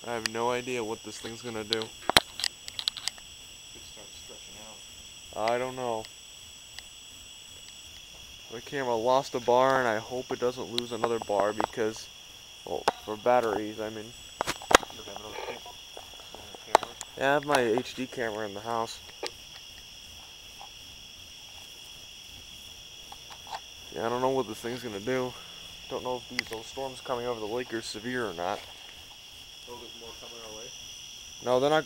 I have no idea what this thing's gonna do. Could start stretching out. I don't know. My camera lost a bar, and I hope it doesn't lose another bar because, well, for batteries, I mean. Yeah, I have my HD camera in the house. Yeah, I don't know what this thing's gonna do. Don't know if those storms coming over the lake are severe or not. Oh, there's more coming our way? No, they're not.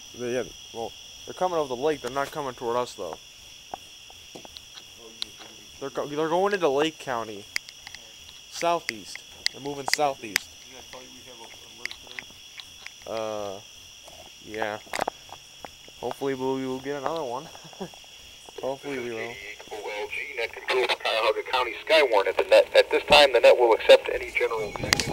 Well, they're coming over the lake. They're not coming toward us though. They're going into Lake County, southeast. They're moving southeast. Didn't I tell you we have an alert today? Yeah. Hopefully we will get another one. Hopefully we will. OLG net control for Cuyahoga County Skywarn at the net. At this time, the net will accept any general message.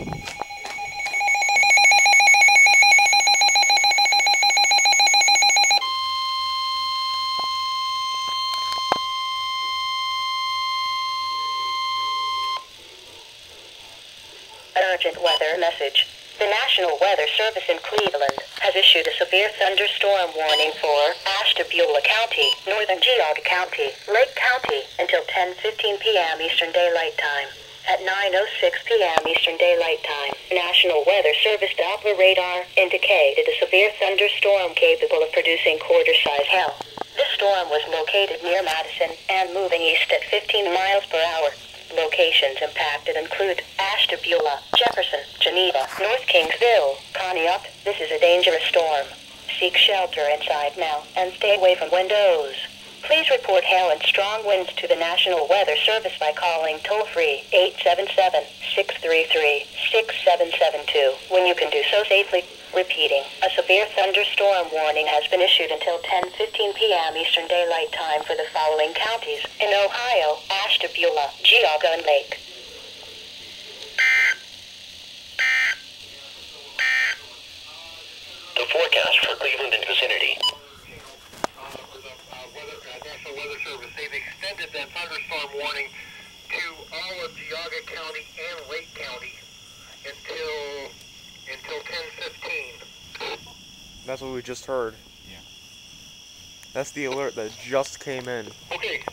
Urgent weather message. The National Weather Service in Cleveland has issued a severe thunderstorm warning for Ashtabula County, Northern Geauga County, Lake County until 10:15 p.m. Eastern Daylight Time. At 9:06 p.m. Eastern Daylight Time, National Weather Service Doppler radar indicated a severe thunderstorm capable of producing quarter-size hail. This storm was located near Madison and moving east at 15 miles per hour. Locations impacted include Ashtabula, Jefferson, Geneva, North Kingsville, Conneaup. This is a dangerous storm. Seek shelter inside now and stay away from windows. Please report hail and strong winds to the National Weather Service by calling toll-free 877-633-6772 when you can do so safely. Repeating, a severe thunderstorm warning has been issued until 10:15 p.m. Eastern Daylight Time for the following counties in Ohio: Ashtabula, Geauga, and Lake. The forecast for Cleveland and vicinity. National Weather Service, they've extended that thunderstorm warning to all of Geauga County and Lake County until 10:15. That's what we just heard. Yeah. That's the alert that just came in. Okay,